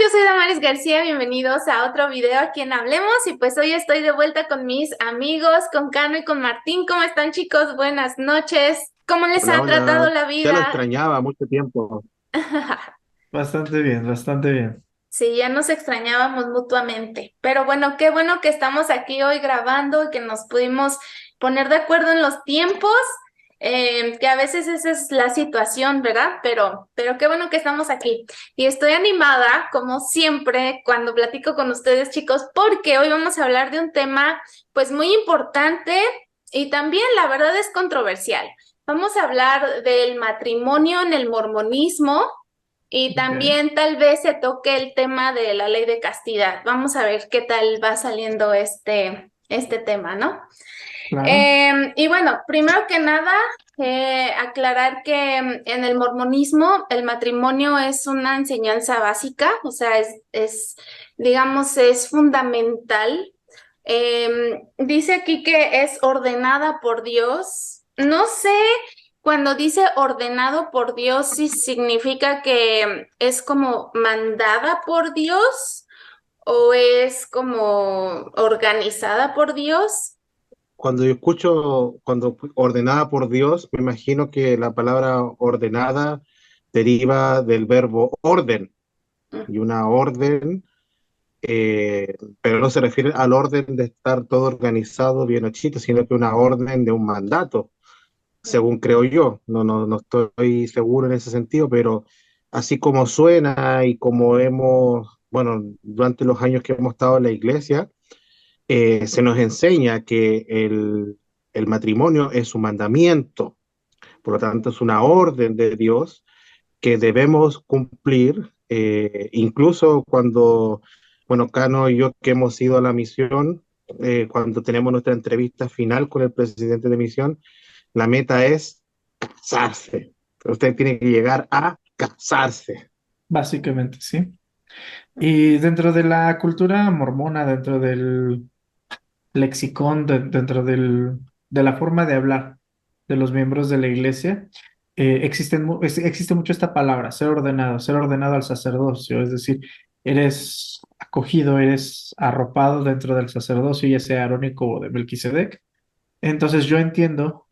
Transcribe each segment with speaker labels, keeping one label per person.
Speaker 1: Yo soy Damaris García, bienvenidos a otro video aquí en Hablemos y pues hoy estoy de vuelta con mis amigos, con Cano y con Martín. ¿Cómo están, chicos? Buenas noches. ¿Cómo les
Speaker 2: Hola,
Speaker 1: ha tratado
Speaker 2: hola.
Speaker 1: la
Speaker 2: Ya lo
Speaker 1: vida?
Speaker 2: extrañaba mucho tiempo.
Speaker 3: Bastante bien, bastante bien.
Speaker 1: Sí, ya nos extrañábamos mutuamente, pero bueno, qué bueno que estamos aquí hoy grabando y que nos pudimos poner de acuerdo en los tiempos, que a veces esa es la situación, ¿verdad? Pero qué bueno que estamos aquí. Y estoy animada, como siempre, cuando platico con ustedes, chicos, porque hoy vamos a hablar de un tema, pues muy importante y también, la verdad, es controversial. Vamos a hablar del matrimonio en el mormonismo. Y
Speaker 3: Ok,
Speaker 1: también tal vez se toque el tema de la ley de castidad. Vamos a ver qué tal va saliendo este tema, ¿no?
Speaker 3: claro.
Speaker 1: Y bueno, primero que nada, aclarar que en el mormonismo el matrimonio es una enseñanza básica, o sea, digamos, es fundamental. Dice aquí que es ordenada por Dios. No sé, cuando dice ordenado por Dios, si significa que es como mandada por Dios o es como organizada por Dios.
Speaker 2: Cuando yo escucho, cuando ordenada por Dios, me imagino que la palabra ordenada deriva del verbo orden. Y una orden, pero no se refiere al orden de estar todo organizado, bien hechito, sino que una orden de un mandato, según creo yo. No estoy seguro en ese sentido, pero así como suena y como bueno, durante los años que hemos estado en la iglesia, se nos enseña que el matrimonio es un mandamiento, por lo tanto es una orden de Dios que debemos cumplir, incluso cuando, bueno, Cano y yo que hemos ido a la misión, cuando tenemos nuestra entrevista final con el presidente de misión, la meta es casarse. Usted tiene que llegar a casarse.
Speaker 3: Básicamente, sí. Y dentro de la cultura mormona, dentro del lexicón, de la forma de hablar de los miembros de la iglesia, existe mucho esta palabra, ser ordenado al sacerdocio, es decir, eres acogido, eres arropado dentro del sacerdocio, ya sea arónico o de Melquisedec. Entonces yo entiendo,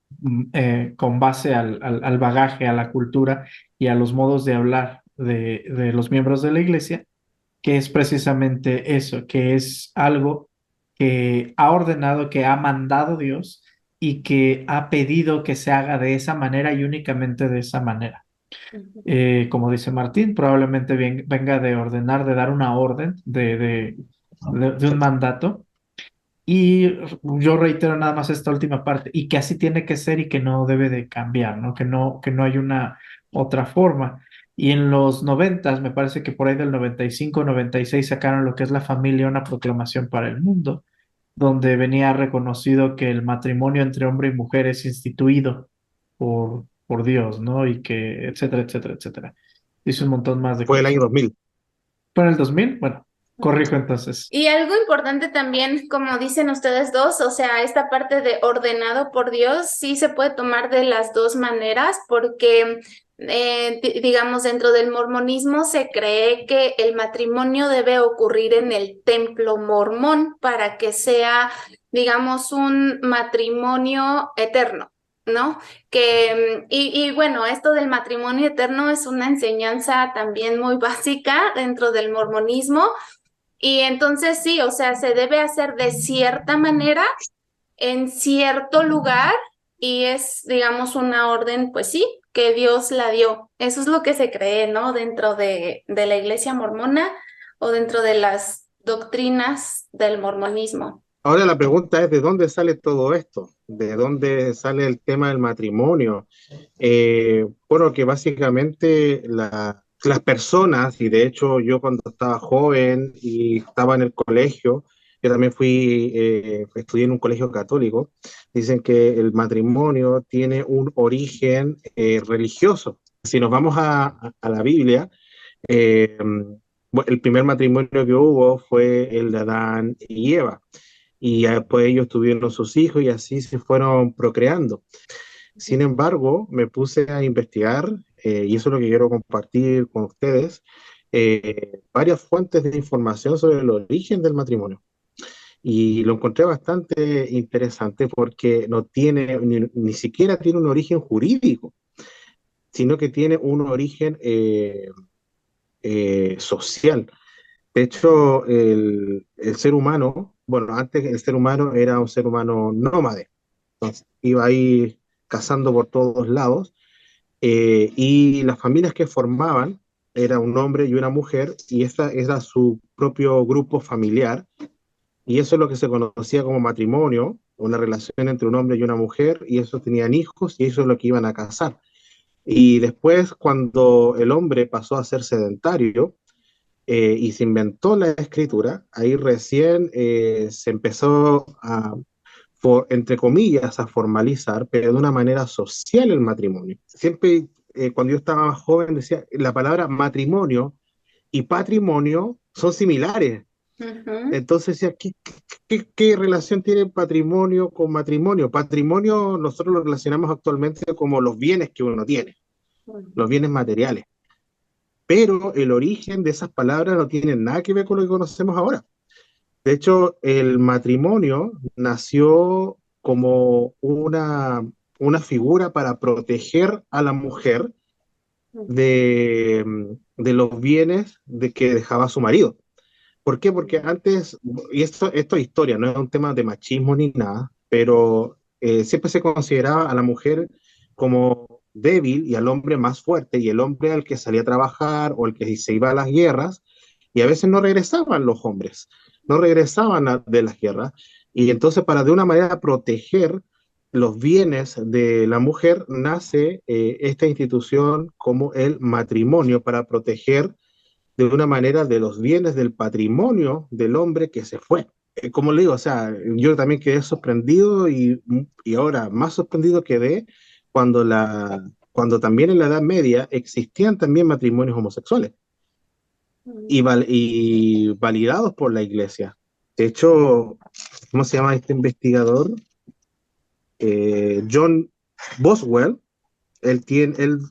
Speaker 3: con base al bagaje, a la cultura y a los modos de hablar de los miembros de la iglesia, que es precisamente eso, que es algo que ha ordenado, que ha mandado Dios y que ha pedido que se haga de esa manera y únicamente de esa manera. Como dice Martín, probablemente venga de ordenar, de dar una orden, de un mandato. Y yo reitero nada más esta última parte, y que así tiene que ser y que no debe de cambiar, ¿no? Que no hay una otra forma. Y en los noventas, me parece que por ahí del 95, 96 sacaron lo que es la familia, una proclamación para el mundo, donde venía reconocido que el matrimonio entre hombre y mujer es instituido por Dios, ¿no? Y que, etcétera, etcétera, etcétera. Dice un montón más de
Speaker 2: Fue el
Speaker 3: cosas.
Speaker 2: año 2000.
Speaker 3: ¿Fue en el 2000? Bueno, corrijo entonces.
Speaker 1: Y algo importante también, como dicen ustedes dos, o sea, esta parte de ordenado por Dios sí se puede tomar de las dos maneras, porque, digamos, dentro del mormonismo se cree que el matrimonio debe ocurrir en el templo mormón para que sea, digamos, un matrimonio eterno. ¿No? Y bueno, esto del matrimonio eterno es una enseñanza también muy básica dentro del mormonismo y entonces sí, o sea, se debe hacer de cierta manera, en cierto lugar, y es, digamos, una orden, pues sí, que Dios la dio. Eso es lo que se cree, ¿no? Dentro de la iglesia mormona o dentro de las doctrinas del mormonismo.
Speaker 2: Ahora la pregunta es, ¿de dónde sale todo esto? ¿De dónde sale el tema del matrimonio? Bueno, que básicamente las personas, y de hecho yo cuando estaba joven y estaba en el colegio, yo también estudié en un colegio católico, dicen que el matrimonio tiene un origen religioso. Si nos vamos a la Biblia, eh, el primer matrimonio que hubo fue el de Adán y Eva y ya después ellos tuvieron sus hijos y así se fueron procreando. Sin embargo, me puse a investigar, y eso es lo que quiero compartir con ustedes, varias fuentes de información sobre el origen del matrimonio. Y lo encontré bastante interesante porque no tiene, ni siquiera tiene un origen jurídico, sino que tiene un origen social. De hecho, el ser humano, bueno, antes el ser humano era un ser humano nómade, entonces iba ahí cazando por todos lados, y las familias que formaban era un hombre y una mujer, y esta era su propio grupo familiar, y eso es lo que se conocía como matrimonio, una relación entre un hombre y una mujer, y eso tenían hijos, y eso es lo que iban a casar. Y después, cuando el hombre pasó a ser sedentario, y se inventó la escritura, ahí recién se empezó a, entre comillas, a formalizar, pero de una manera social el matrimonio. Siempre, cuando yo estaba más joven, decía, la palabra matrimonio y patrimonio son similares.
Speaker 1: Ujú.
Speaker 2: Entonces decía, ¿qué relación tiene patrimonio con matrimonio? Patrimonio nosotros lo relacionamos actualmente como los bienes que uno tiene, los bienes materiales, pero el origen de esas palabras no tiene nada que ver con lo que conocemos ahora. De hecho, el matrimonio nació como una figura para proteger a la mujer de, de los bienes de que dejaba su marido. ¿Por qué? Porque antes, y esto es historia, no es un tema de machismo ni nada, pero siempre se consideraba a la mujer como débil y al hombre más fuerte, y el hombre al que salía a trabajar o el que se iba a las guerras, y a veces no regresaban los hombres, no regresaban de las guerras, y entonces para de una manera proteger los bienes de la mujer nace esta institución como el matrimonio para proteger de una manera de los bienes del patrimonio del hombre que se fue. Como le digo, o sea, yo también quedé sorprendido y ahora más sorprendido quedé cuando, cuando también en la Edad Media existían también matrimonios homosexuales y validados por la iglesia. De hecho, ¿cómo se llama este investigador? John Boswell, él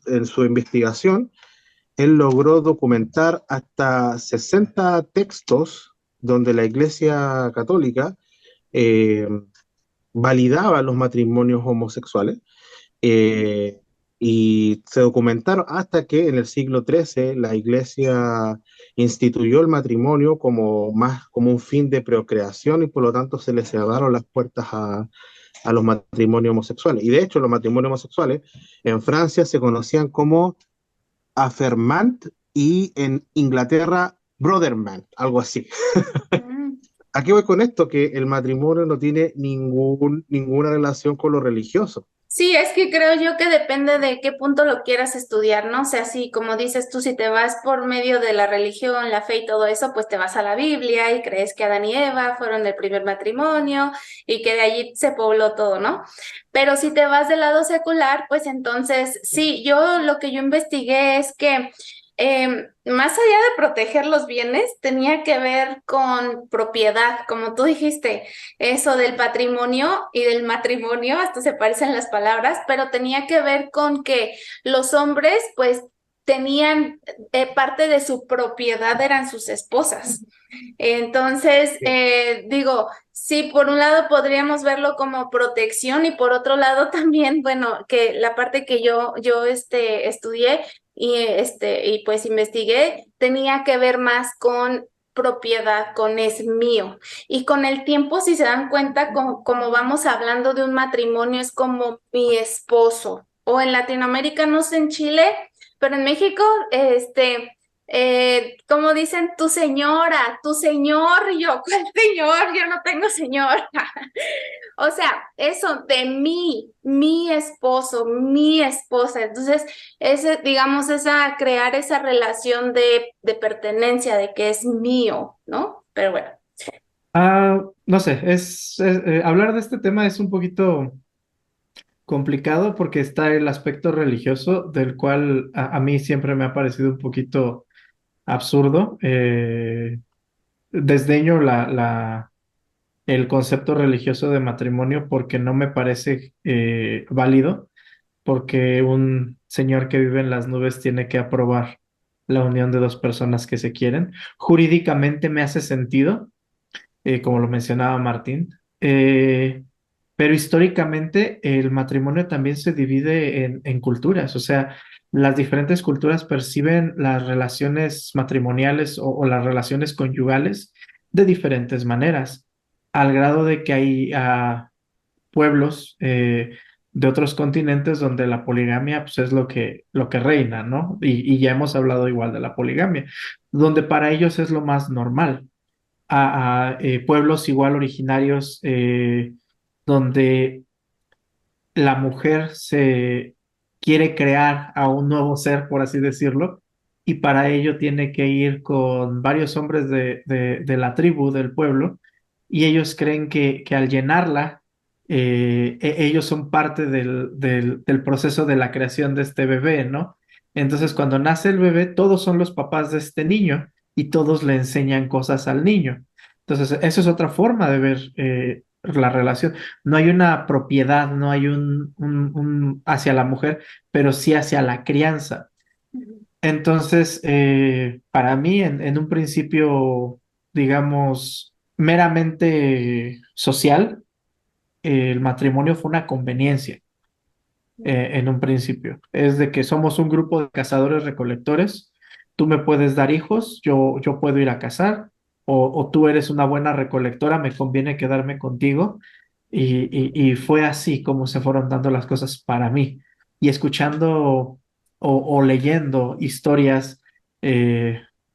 Speaker 2: en su investigación él logró documentar hasta 60 textos donde la Iglesia Católica eh, validaba los matrimonios homosexuales, eh, y se documentaron hasta que en el siglo XIII la Iglesia instituyó el matrimonio como, más, como un fin de procreación, y por lo tanto se le cerraron las puertas a los matrimonios homosexuales. Y de hecho los matrimonios homosexuales en Francia se conocían como Affermant, y en Inglaterra Brotherman, algo así.
Speaker 1: Mm.
Speaker 2: ¿A qué voy con esto? Que el matrimonio no tiene ninguna relación con lo religioso.
Speaker 1: Sí, es que creo yo que depende de qué punto lo quieras estudiar, ¿no? O sea, sí, como dices tú, si te vas por medio de la religión, la fe y todo eso, pues te vas a la Biblia y crees que Adán y Eva fueron el primer matrimonio y que de allí se pobló todo, ¿no? Pero si te vas del lado secular, pues entonces, sí, yo lo que yo investigué es que más allá de proteger los bienes, tenía que ver con propiedad, como tú dijiste. Eso del patrimonio y del matrimonio, hasta se parecen las palabras, pero tenía que ver con que los hombres, pues, tenían parte de su propiedad eran sus esposas. Entonces, digo, sí, por un lado podríamos verlo como protección y por otro lado también, bueno, que la parte que yo estudié y pues investigué tenía que ver más con propiedad, con es mío. Y con el tiempo, si se dan cuenta, como vamos hablando de un matrimonio, es como mi esposo. O en Latinoamérica, no sé, en Chile, pero en México, como dicen, tu señora, tu señor, y yo, ¿cuál señor? Yo no tengo señor. O sea, eso de mí, mi esposo, mi esposa. Entonces, ese, digamos, crear esa relación de pertenencia, de que es mío, ¿no? Pero bueno.
Speaker 3: No sé, hablar de este tema es un poquito complicado porque está el aspecto religioso del cual a mí siempre me ha parecido un poquito absurdo. Desdeño el concepto religioso de matrimonio porque no me parece válido, porque un señor que vive en las nubes tiene que aprobar la unión de dos personas que se quieren. Jurídicamente me hace sentido, como lo mencionaba Martín, pero históricamente el matrimonio también se divide en culturas, o sea, las diferentes culturas perciben las relaciones matrimoniales o las relaciones conyugales de diferentes maneras, al grado de que hay pueblos de otros continentes donde la poligamia pues, es lo que reina, ¿no? Y ya hemos hablado igual de la poligamia, donde para ellos es lo más normal. Pueblos igual originarios donde la mujer se quiere crear a un nuevo ser, por así decirlo, y para ello tiene que ir con varios hombres de la tribu, del pueblo, y ellos creen que al llenarla, ellos son parte del proceso de la creación de este bebé, ¿no? Entonces, cuando nace el bebé, todos son los papás de este niño y todos le enseñan cosas al niño. Entonces, eso es otra forma de ver la relación. No hay una propiedad, no hay un hacia la mujer, pero sí hacia la crianza. Entonces, para mí, en un principio, digamos, meramente social, el matrimonio fue una conveniencia en un principio. Es de que somos un grupo de cazadores recolectores, tú me puedes dar hijos, yo puedo ir a cazar, o tú eres una buena recolectora, me conviene quedarme contigo. Y fue así como se fueron dando las cosas para mí. Y escuchando o leyendo historias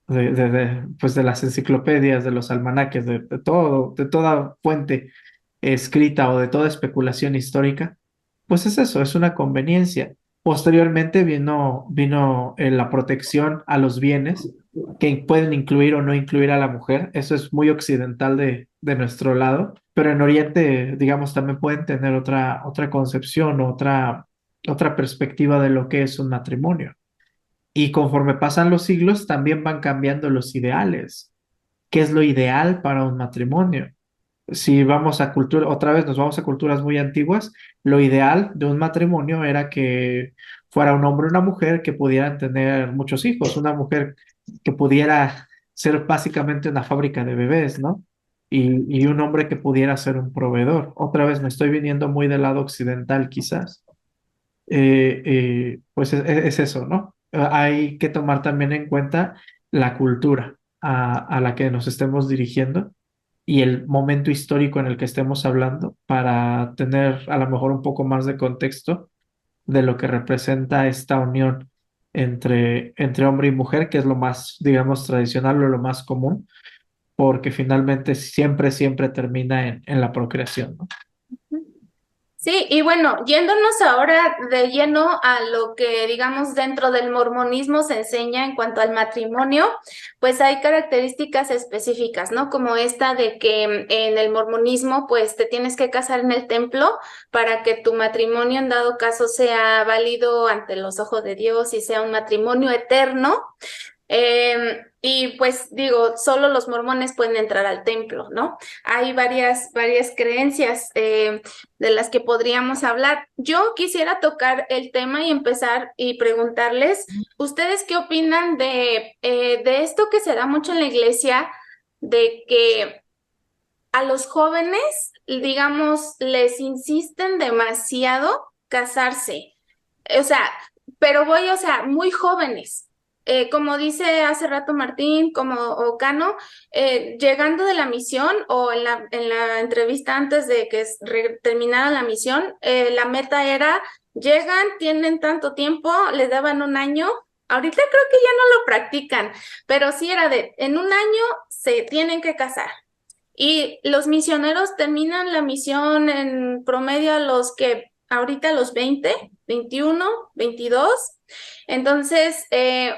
Speaker 3: pues de las enciclopedias, de los almanaques, de todo, de toda fuente escrita o de toda especulación histórica, pues es eso, es una conveniencia. Posteriormente vino la protección a los bienes que pueden incluir o no incluir a la mujer. Eso es muy occidental de nuestro lado, pero en Oriente, digamos, también pueden tener otra concepción, otra perspectiva de lo que es un matrimonio. Y conforme pasan los siglos, también van cambiando los ideales. ¿Qué es lo ideal para un matrimonio? Si vamos a cultura, otra vez nos vamos a culturas muy antiguas, lo ideal de un matrimonio era que fuera un hombre y una mujer que pudieran tener muchos hijos, una mujer que pudiera ser básicamente una fábrica de bebés, ¿no? Y un hombre que pudiera ser un proveedor. Otra vez me estoy viniendo muy del lado occidental, quizás. Pues es eso, ¿no? Hay que tomar también en cuenta la cultura a la que nos estemos dirigiendo y el momento histórico en el que estemos hablando para tener a lo mejor un poco más de contexto de lo que representa esta unión entre hombre y mujer, que es lo más, digamos, tradicional o lo más común, porque finalmente siempre termina en la procreación, ¿no?
Speaker 1: Sí, y bueno, yéndonos ahora de lleno a lo que, digamos, dentro del mormonismo se enseña en cuanto al matrimonio, pues hay características específicas, ¿no? Como esta de que en el mormonismo, pues te tienes que casar en el templo para que tu matrimonio en dado caso sea válido ante los ojos de Dios y sea un matrimonio eterno. Y pues digo, solo los mormones pueden entrar al templo, ¿no? Hay varias creencias de las que podríamos hablar. Yo quisiera tocar el tema y empezar y preguntarles, ¿ustedes qué opinan de esto que se da mucho en la iglesia, de que a los jóvenes, digamos, les insisten demasiado casarse? O sea, pero o sea, muy jóvenes. Como dice hace rato Martín, como Ocano, llegando de la misión o en la entrevista antes de que terminara la misión, la meta era, llegan, tienen tanto tiempo, les daban un año. Ahorita creo que ya no lo practican, pero sí era en un año se tienen que casar. Y los misioneros terminan la misión en promedio a los que ahorita a los 20, 21, 22. Entonces,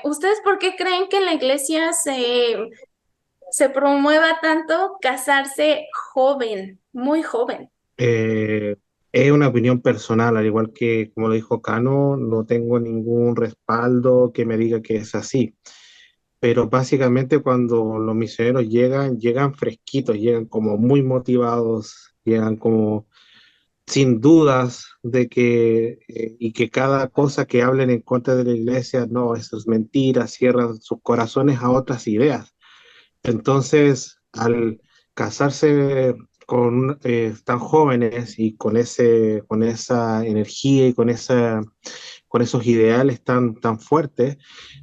Speaker 1: ¿ustedes por qué creen que en la iglesia se promueva tanto casarse joven, muy joven?
Speaker 2: Eh, es una opinión personal, al igual que como lo dijo Cano, no tengo ningún respaldo que me diga que es así. Pero básicamente cuando los misioneros llegan, llegan fresquitos, llegan como muy motivados, llegan como sin dudas de que, y que cada cosa que hablen en contra de la iglesia, no, eso es mentira, cierran sus corazones a otras ideas. Entonces, al casarse con tan jóvenes y con esa energía y con esos ideales tan fuertes,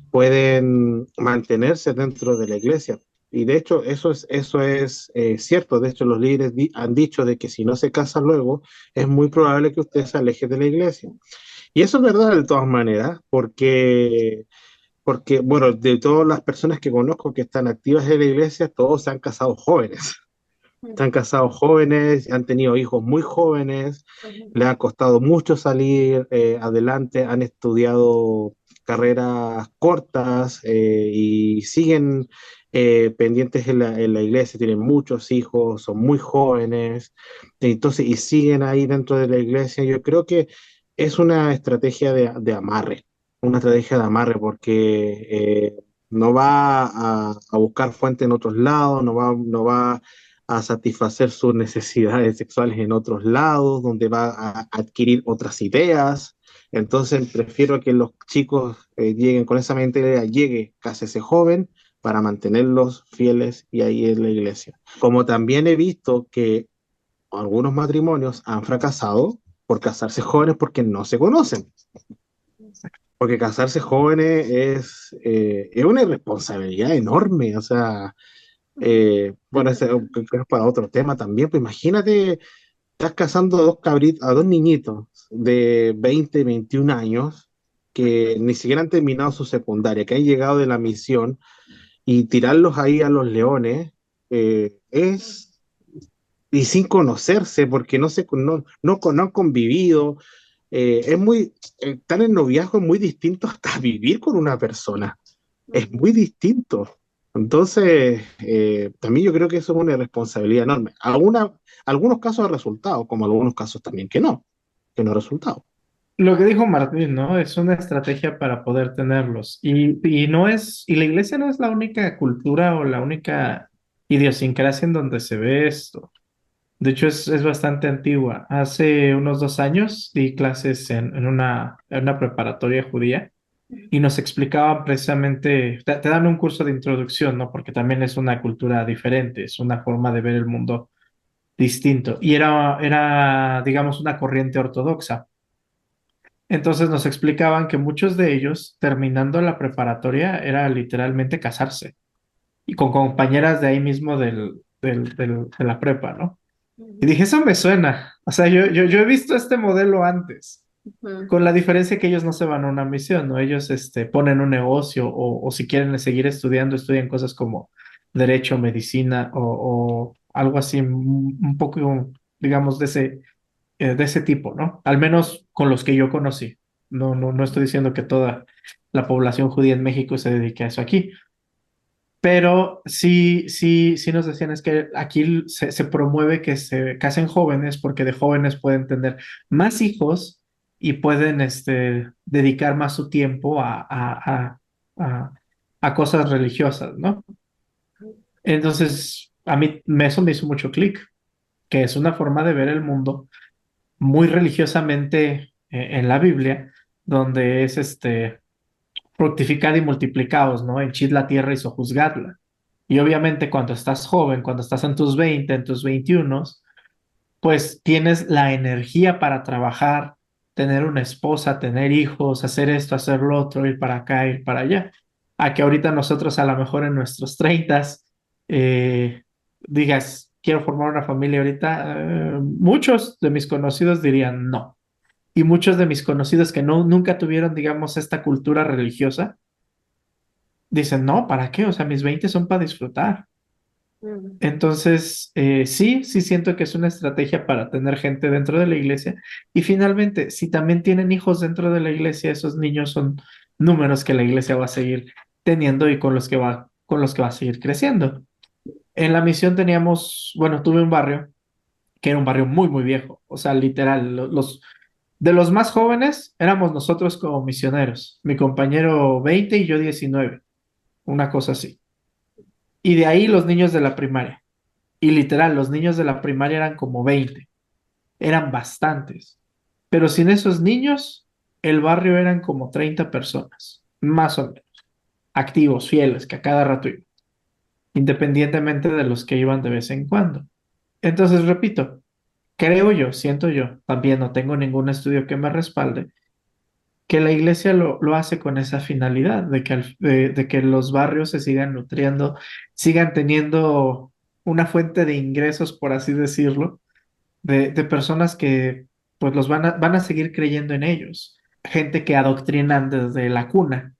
Speaker 2: pueden mantenerse dentro de la iglesia. Y de hecho, eso es cierto. De hecho, los líderes han dicho de que si no se casa luego, es muy probable que usted se aleje de la iglesia. Y eso es verdad de todas maneras, porque, bueno, de todas las personas que conozco que están activas en la iglesia, todos se han casado jóvenes. Se han casado jóvenes, han tenido hijos muy jóvenes, les ha costado mucho salir adelante, han estudiado carreras cortas y siguen pendientes en la iglesia, tienen muchos hijos, son muy jóvenes, entonces, y siguen ahí dentro de la iglesia. Yo creo que es una estrategia de amarre, una estrategia de amarre porque no va a buscar fuente en otros lados, no va a satisfacer sus necesidades sexuales en otros lados, donde va a adquirir otras ideas. Entonces prefiero que los chicos lleguen con esa mentalidad, llegue, cásese joven para mantenerlos fieles y ahí en la iglesia. Como también he visto que algunos matrimonios han fracasado por casarse jóvenes porque no se conocen. Porque casarse jóvenes es una irresponsabilidad enorme, o sea, bueno, ese es para otro tema también. Pues imagínate, estás casando a dos cabritos, a dos niñitos de 20, 21 años que ni siquiera han terminado su secundaria, que han llegado de la misión y tirarlos ahí a los leones es y sin conocerse, porque no han convivido. Estar en noviazgo es muy distinto hasta vivir con una persona es muy distinto. Entonces, también yo creo que eso es una responsabilidad enorme. Algunos casos ha resultado, como algunos casos también que no ha resultado.
Speaker 3: Lo que dijo Martín, ¿no? Es una estrategia para poder tenerlos. Y no es, y la iglesia no es la única cultura o la única idiosincrasia en donde se ve esto. De hecho, es bastante antigua. Hace unos 2 años di clases en una preparatoria judía y nos explicaban precisamente, te dan un curso de introducción, ¿no? Porque también es una cultura diferente, es una forma de ver el mundo distinto. Y digamos, una corriente ortodoxa. Entonces nos explicaban que muchos de ellos, terminando la preparatoria, era literalmente casarse y con compañeras de ahí mismo de la prepa, ¿no? Y dije, eso me suena. O sea, yo he visto este modelo antes, con la diferencia que ellos no se van a una misión, ¿no? Ellos ponen un negocio o si quieren seguir estudiando, estudian cosas como derecho, medicina o algo así, un poco, digamos, de ese tipo, ¿no? Al menos con los que yo conocí. No estoy diciendo que toda la población judía en México se dedique a eso aquí, pero sí nos decían es que aquí se promueve que se casen jóvenes porque de jóvenes pueden tener más hijos y pueden dedicar más su tiempo a, a cosas religiosas, ¿no? Entonces, a mí eso me hizo mucho clic, que es una forma de ver el mundo muy religiosamente en la Biblia, donde es fructificad y multiplicaos, ¿no? Henchid la tierra y sojuzgadla. Y obviamente cuando estás joven, cuando estás en tus 20, en tus 21, pues tienes la energía para trabajar, tener una esposa, tener hijos, hacer esto, hacer lo otro, ir para acá, ir para allá. A que ahorita nosotros a lo mejor en nuestros 30 digas, quiero formar una familia ahorita, muchos de mis conocidos dirían no. Y muchos de mis conocidos que nunca tuvieron, digamos, esta cultura religiosa, dicen, no, ¿para qué? O sea, mis 20 son para disfrutar. Entonces, sí siento que es una estrategia para tener gente dentro de la iglesia. Y finalmente, si también tienen hijos dentro de la iglesia, esos niños son números que la iglesia va a seguir teniendo y con los que va a seguir creciendo. En la misión teníamos, bueno, tuve un barrio que era un barrio muy, muy viejo. O sea, literal, de los más jóvenes éramos nosotros como misioneros. Mi compañero 20 y yo 19, una cosa así. Y de ahí los niños de la primaria. Y literal, los niños de la primaria eran como 20. eran bastantes. Pero sin esos niños, el barrio eran como 30 personas, más o menos, activos, fieles, que a cada rato iban, independientemente de los que iban de vez en cuando. Entonces, repito, creo yo, siento yo, también no tengo ningún estudio que me respalde, que la iglesia lo hace con esa finalidad, de que los barrios se sigan nutriendo, sigan teniendo una fuente de ingresos, por así decirlo, de personas que pues van a seguir creyendo en ellos, gente que adoctrinan desde la cuna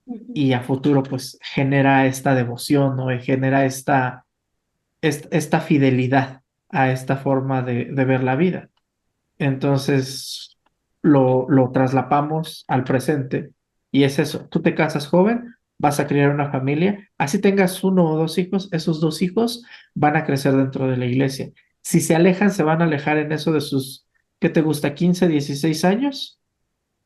Speaker 1: Ujú.
Speaker 3: y a futuro pues genera esta devoción, ¿no? Y genera esta fidelidad a esta forma de ver la vida. Entonces lo traslapamos al presente y es eso, tú te casas joven, vas a criar una familia, así tengas uno o dos hijos, esos dos hijos van a crecer dentro de la iglesia. Si se alejan, se van a alejar en eso de sus, ¿qué te gusta? 15, 16 años.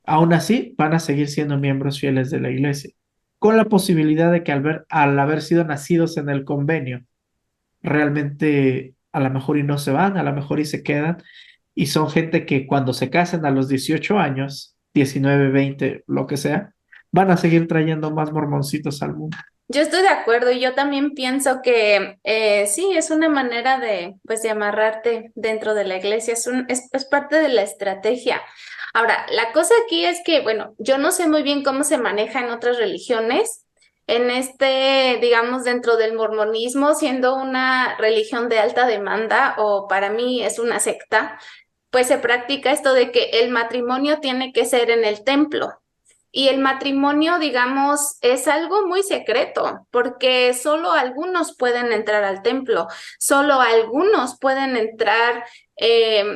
Speaker 3: Aún así, van a seguir siendo miembros fieles de la iglesia, con la posibilidad de que al haber sido nacidos en el convenio, realmente a lo mejor y no se van, a lo mejor y se quedan, y son gente que cuando se casen a los 18 años, 19 20 lo que sea, van a seguir trayendo más mormoncitos al mundo.
Speaker 1: Yo estoy de acuerdo y yo también pienso que sí, es una manera de, pues, de amarrarte dentro de la iglesia, es parte de la estrategia. Ahora, la cosa aquí es que, bueno, yo no sé muy bien cómo se maneja en otras religiones, en digamos, dentro del mormonismo, siendo una religión de alta demanda o para mí es una secta, pues se practica esto de que el matrimonio tiene que ser en el templo. Y el matrimonio, digamos, es algo muy secreto, porque solo algunos pueden entrar al templo, solo algunos pueden entrar,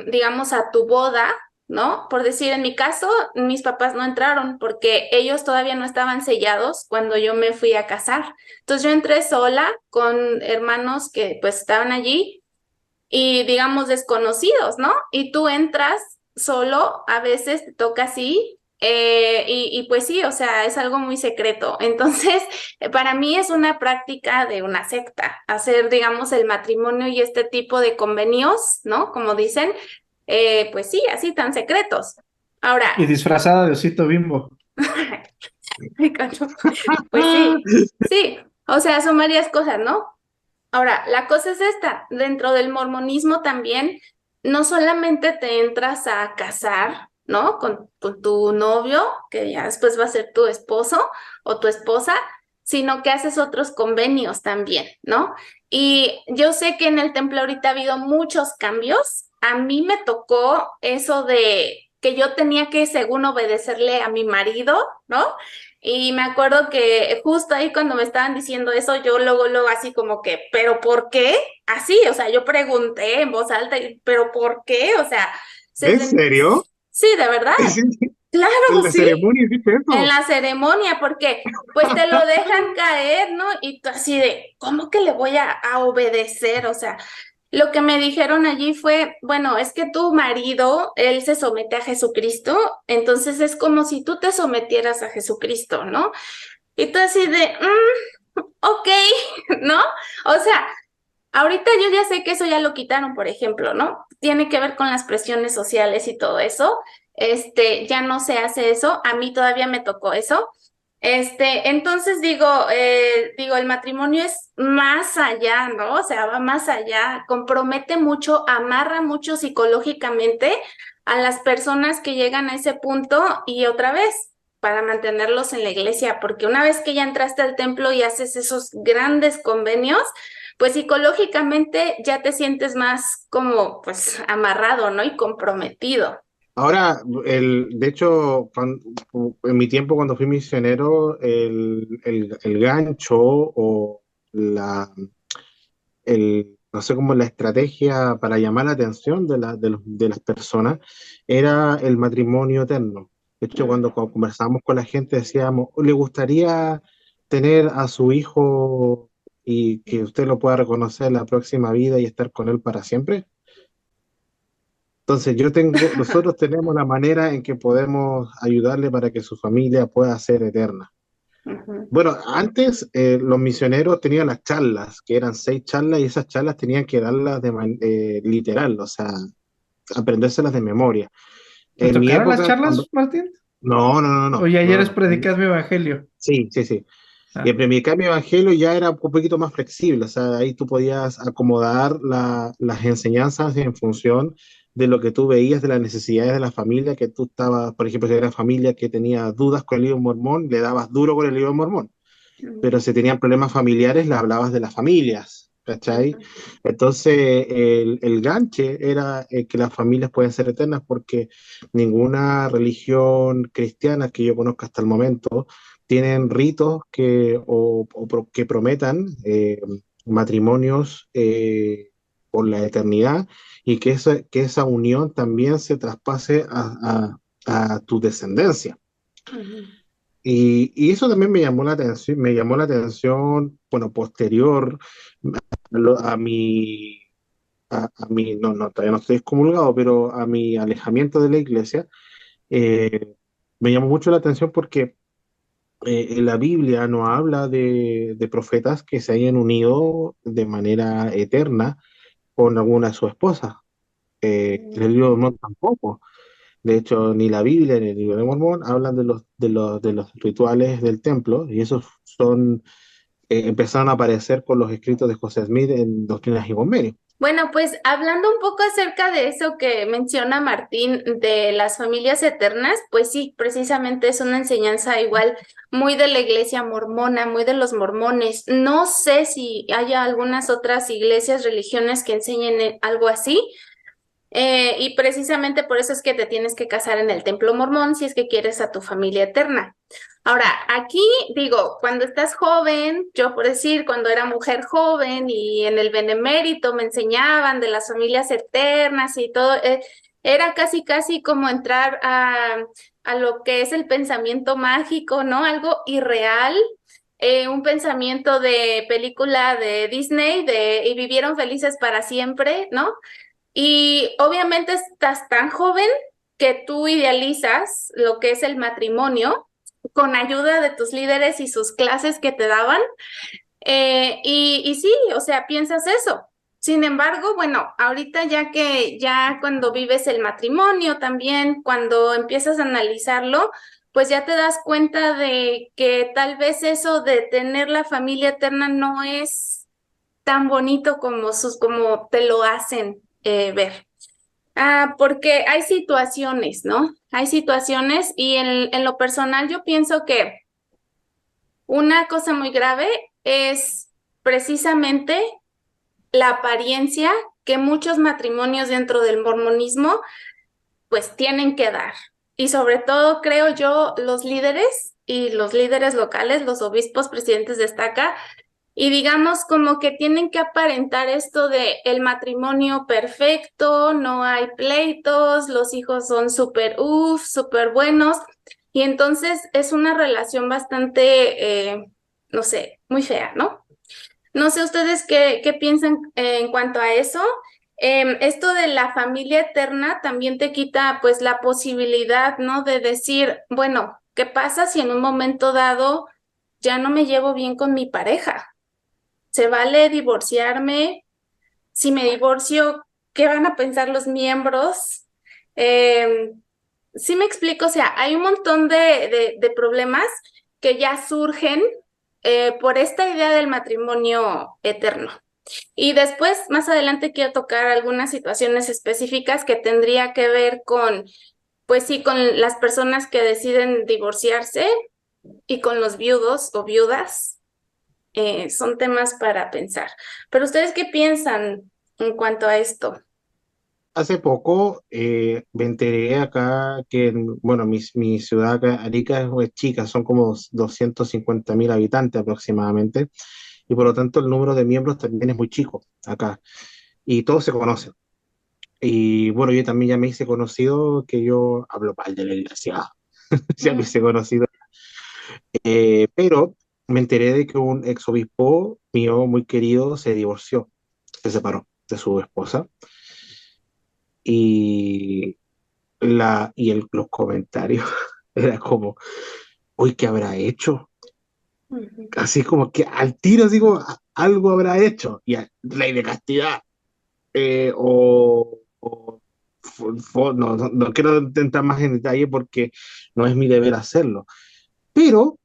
Speaker 1: digamos, a tu boda, ¿no? Por decir, en mi caso, mis papás no entraron porque ellos todavía no estaban sellados cuando yo me fui a casar. Entonces yo entré sola con hermanos que pues estaban allí y digamos desconocidos, ¿no? Y tú entras solo, a veces te toca así, y pues sí, o sea, es algo muy secreto. Entonces, para mí es una práctica de una secta, hacer, digamos, el matrimonio y este tipo de convenios, ¿no? Como dicen, pues sí, así tan secretos. Ahora,
Speaker 3: Y disfrazada de osito bimbo.
Speaker 1: ay, cacho, pues sí, sí, o sea, son varias cosas, ¿no? Ahora, la cosa es esta, dentro del mormonismo también, no solamente te entras a casar, ¿no? Con tu novio, que ya después va a ser tu esposo o tu esposa, sino que haces otros convenios también, ¿no? Y yo sé que en el templo ahorita ha habido muchos cambios. A mí me tocó eso de que yo tenía que, según obedecerle a mi marido, ¿no? Y me acuerdo que justo ahí cuando me estaban diciendo eso, yo luego así como que, ¿pero por qué? Así, o sea, yo pregunté en voz alta, ¿pero por qué? O sea,
Speaker 2: ¿En serio?
Speaker 1: sí, de verdad,
Speaker 2: ¿En
Speaker 1: claro,
Speaker 2: la
Speaker 1: sí,
Speaker 2: ceremonia hiciste
Speaker 1: en
Speaker 2: eso?
Speaker 1: la ceremonia, porque pues te lo dejan caer, ¿no? Y tú así de, ¿cómo que le voy a obedecer? O sea, lo que me dijeron allí fue, bueno, es que tu marido, él se somete a Jesucristo, entonces es como si tú te sometieras a Jesucristo, ¿no? Y tú así de, ok, ¿no? O sea, ahorita yo ya sé que eso ya lo quitaron, por ejemplo, ¿no? Tiene que ver con las presiones sociales y todo eso. Ya no se hace eso. A mí todavía me tocó eso. Entonces digo, el matrimonio es más allá, ¿no? O sea, va más allá, compromete mucho, amarra mucho psicológicamente a las personas que llegan a ese punto y otra vez para mantenerlos en la iglesia, porque una vez que ya entraste al templo y haces esos grandes convenios, pues psicológicamente ya te sientes más como pues amarrado, ¿no? Y comprometido.
Speaker 2: Ahora, de hecho, en mi tiempo cuando fui misionero, el gancho o la, no sé cómo la estrategia para llamar la atención de las personas era el matrimonio eterno. De hecho, cuando conversábamos con la gente decíamos, ¿le gustaría tener a su hijo y que usted lo pueda reconocer en la próxima vida y estar con él para siempre? Entonces, nosotros tenemos la manera en que podemos ayudarle para que su familia pueda ser eterna.
Speaker 1: Ujú.
Speaker 2: Bueno, antes los misioneros tenían las charlas, que eran 6 charlas, y esas charlas tenían que darlas literal, o sea, aprendérselas de memoria.
Speaker 3: ¿Te
Speaker 2: En mi
Speaker 3: tocaron las
Speaker 2: época, cuando...
Speaker 3: charlas, Martín?
Speaker 2: No, no, no, no,
Speaker 3: Oye,
Speaker 2: no,
Speaker 3: ayer les
Speaker 2: no.
Speaker 3: predicas mi evangelio.
Speaker 2: Sí, sí, sí. Y
Speaker 3: Ah,
Speaker 2: el predicar mi evangelio ya era un poquito más flexible, o sea, ahí tú podías acomodar las enseñanzas en función de lo que tú veías de las necesidades de la familia, que tú estabas, por ejemplo, si era una familia que tenía dudas con el libro mormón, le dabas duro con el libro mormón, pero si tenían problemas familiares, le hablabas de las familias, ¿cachai?
Speaker 1: Ujú.
Speaker 2: Entonces, el ganche era que las familias pueden ser eternas porque ninguna religión cristiana que yo conozca hasta el momento tienen ritos que prometan matrimonios por la eternidad y que esa unión también se traspase a tu descendencia.
Speaker 1: Ujú.
Speaker 2: Y eso también me llamó la atención, bueno, posterior a mi, no, no, todavía no estoy excomulgado, pero a mi alejamiento de la iglesia, me llamó mucho la atención porque en la Biblia no habla de profetas que se hayan unido de manera eterna con alguna de sus esposas. En el libro de Mormón tampoco. De hecho, ni la Biblia ni el libro de Mormón hablan de los rituales del templo, y esos empezaron a aparecer con los escritos de José Smith en Doctrinas y Convenios.
Speaker 1: Bueno, pues hablando un poco acerca de eso que menciona Martín de las familias eternas, pues sí, precisamente es una enseñanza igual muy de la iglesia mormona, muy de los mormones. No sé si haya algunas otras iglesias, religiones que enseñen algo así, y precisamente por eso es que te tienes que casar en el templo mormón si es que quieres a tu familia eterna. Ahora, aquí digo, cuando estás joven, yo por decir, cuando era mujer joven y en el Benemérito me enseñaban de las familias eternas y todo, era casi, casi como entrar a lo que es el pensamiento mágico, ¿no? Algo irreal. Un pensamiento de película de Disney de y vivieron felices para siempre, ¿no? Y obviamente estás tan joven que tú idealizas lo que es el matrimonio con ayuda de tus líderes y sus clases que te daban. Y sí, o sea, piensas eso. Sin embargo, bueno, ahorita ya cuando vives el matrimonio también, cuando empiezas a analizarlo, pues ya te das cuenta de que tal vez eso de tener la familia eterna no es tan bonito como te lo hacen ver. Porque hay situaciones, ¿no? Hay situaciones y en lo personal yo pienso que una cosa muy grave es precisamente la apariencia que muchos matrimonios dentro del mormonismo pues tienen que dar. Y sobre todo, creo yo, los líderes y los líderes locales, los obispos, presidentes de estaca, y digamos como que tienen que aparentar esto de el matrimonio perfecto, no hay pleitos, los hijos son súper buenos. Y entonces es una relación bastante, no sé, muy fea, ¿no? No sé ustedes qué piensan en cuanto a eso. Esto de la familia eterna también te quita pues la posibilidad, ¿no? De decir, bueno, ¿qué pasa si en un momento dado ya no me llevo bien con mi pareja? ¿Se vale divorciarme? Si me divorcio, ¿qué van a pensar los miembros? Eh, sí me explico, o sea, hay un montón de problemas que ya surgen por esta idea del matrimonio eterno. Y después, más adelante, quiero tocar algunas situaciones específicas que tendría que ver con, pues sí, con las personas que deciden divorciarse y con los viudos o viudas. Son temas para pensar. Pero ¿ustedes qué piensan en cuanto a esto?
Speaker 2: Hace poco me enteré acá que, bueno, mi ciudad acá, Arica, es chica, son como 250.000 habitantes aproximadamente, y por lo tanto el número de miembros también es muy chico acá, y todos se conocen. Y bueno, yo también ya me hice conocido que yo hablo mal de la iglesia, ya me
Speaker 1: Mm.
Speaker 2: hice conocido. Pero me enteré de que un ex obispo mío muy querido se divorció, se separó de su esposa, y, los comentarios era como, uy, ¿qué habrá hecho?
Speaker 1: Ujú.
Speaker 2: Así como que al tiro digo, algo habrá hecho, y ley de castidad, o no quiero entrar más en detalle porque no es mi deber hacerlo, pero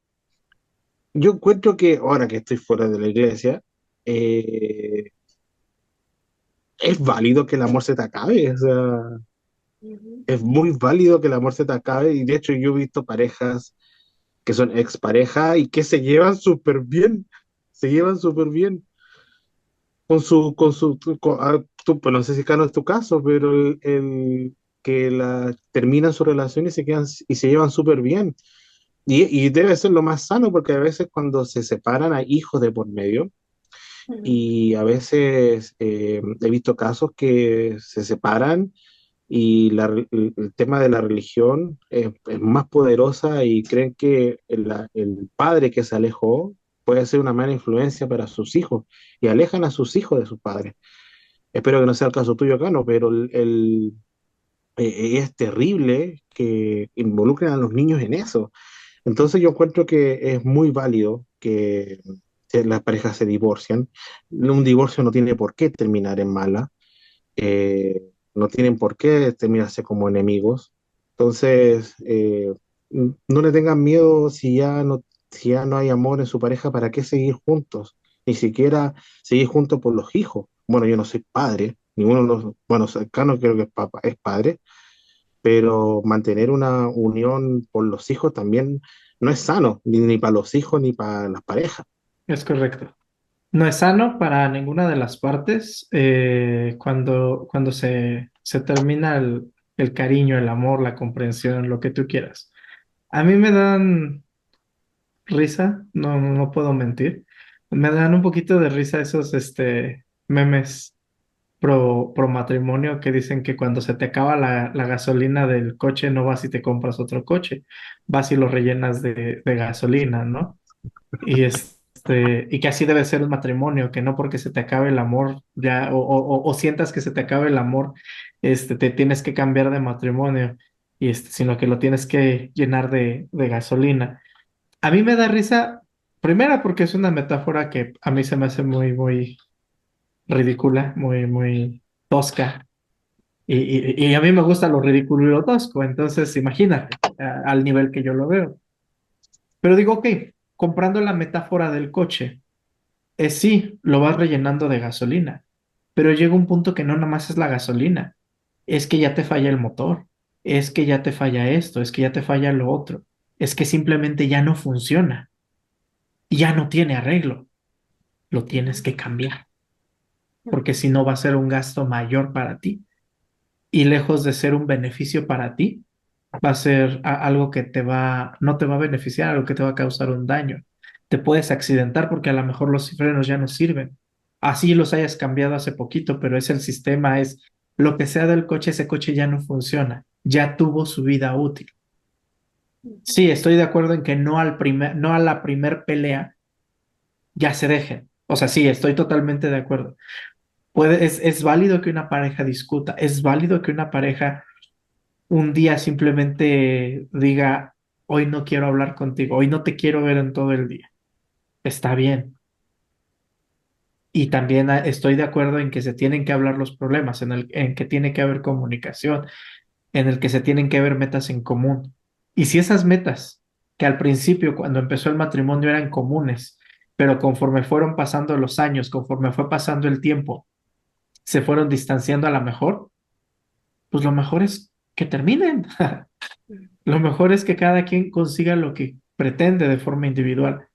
Speaker 2: yo encuentro que ahora que estoy fuera de la iglesia, eh, es válido que el amor se te acabe, o sea,
Speaker 1: Ujú.
Speaker 2: es muy válido que el amor se te acabe y de hecho yo he visto parejas que son expareja y que se llevan súper bien, se llevan súper bien pues no sé si Cano es tu caso, pero que terminan su relación y se quedan y se llevan súper bien. Y debe ser lo más sano porque a veces cuando se separan hay hijos de por medio
Speaker 1: Ujú.
Speaker 2: y a veces he visto casos que se separan y el tema de la religión es más poderosa y creen que el padre que se alejó puede ser una mala influencia para sus hijos y alejan a sus hijos de sus padres. Espero que no sea el caso tuyo, Cano, pero es terrible que involucren a los niños en eso. Entonces yo encuentro que es muy válido que las parejas se divorcian. Un divorcio no tiene por qué terminar en mala, no tienen por qué terminarse como enemigos. Entonces, no le tengan miedo si ya no hay amor en su pareja, ¿para qué seguir juntos? Ni siquiera seguir juntos por los hijos. Bueno, yo no soy padre, ninguno de los, bueno, cercano creo que es, papá, es padre, pero mantener una unión por los hijos también no es sano, ni para los hijos ni para las parejas.
Speaker 3: Es correcto. No es sano para ninguna de las partes cuando se termina el cariño, el amor, la comprensión, lo que tú quieras. A mí me dan risa, no puedo mentir. Me dan un poquito de risa esos memes pro matrimonio que dicen que cuando se te acaba la gasolina del coche no vas y te compras otro coche, vas y lo rellenas de gasolina, ¿no? Y que así debe ser un matrimonio, que no porque se te acabe el amor ya, o sientas que se te acabe el amor, te tienes que cambiar de matrimonio, sino que lo tienes que llenar de gasolina. A mí me da risa, primera porque es una metáfora que a mí se me hace muy ridícula, muy tosca. Y a mí me gusta lo ridículo y lo tosco, entonces imagínate al nivel que yo lo veo. Pero digo, ok, comprando la metáfora del coche, sí, lo vas rellenando de gasolina, pero llega un punto que no nomás es la gasolina, es que ya te falla el motor, es que ya te falla esto, es que ya te falla lo otro, es que simplemente ya no funciona, ya no tiene arreglo, lo tienes que cambiar, porque si no va a ser un gasto mayor para ti y lejos de ser un beneficio para ti, va a ser algo que no te va a beneficiar, algo que te va a causar un daño. Te puedes accidentar porque a lo mejor los frenos ya no sirven. Así los hayas cambiado hace poquito, pero es el sistema, es lo que sea del coche, ese coche ya no funciona, ya tuvo su vida útil. Sí, estoy de acuerdo en que no a la primer pelea ya se dejen. O sea, sí, estoy totalmente de acuerdo. Es válido que una pareja discuta, es válido que una pareja un día simplemente diga, hoy no quiero hablar contigo, hoy no te quiero ver en todo el día. Está bien. Y también estoy de acuerdo en que se tienen que hablar los problemas, en que tiene que haber comunicación, en el que se tienen que ver metas en común. Y si esas metas, que al principio, cuando empezó el matrimonio, eran comunes, pero conforme fueron pasando los años, conforme fue pasando el tiempo, se fueron distanciando a la mejor, pues lo mejor es que terminen. Lo mejor es que cada quien consiga lo que pretende de forma individual.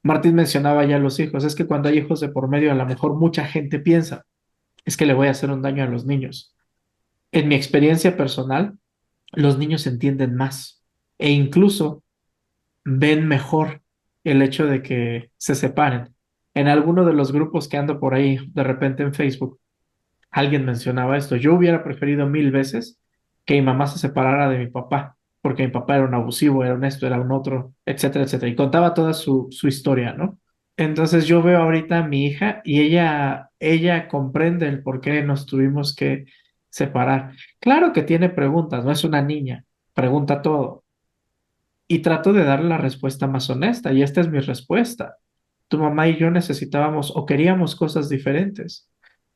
Speaker 3: Martín mencionaba ya los hijos. Es que cuando hay hijos de por medio, a lo mejor mucha gente piensa, es que le voy a hacer un daño a los niños. En mi experiencia personal, los niños entienden más e incluso ven mejor el hecho de que se separen. En alguno de los grupos que ando por ahí, de repente en Facebook, alguien mencionaba esto. Yo hubiera preferido mil veces que mi mamá se separara de mi papá, porque mi papá era un abusivo, era un esto, era un otro, etcétera, etcétera. Y contaba toda su historia, ¿no? Entonces yo veo ahorita a mi hija y ella comprende el por qué nos tuvimos que separar. Claro que tiene preguntas, no es una niña, pregunta todo. Y trato de darle la respuesta más honesta, y esta es mi respuesta. Tu mamá y yo necesitábamos o queríamos cosas diferentes.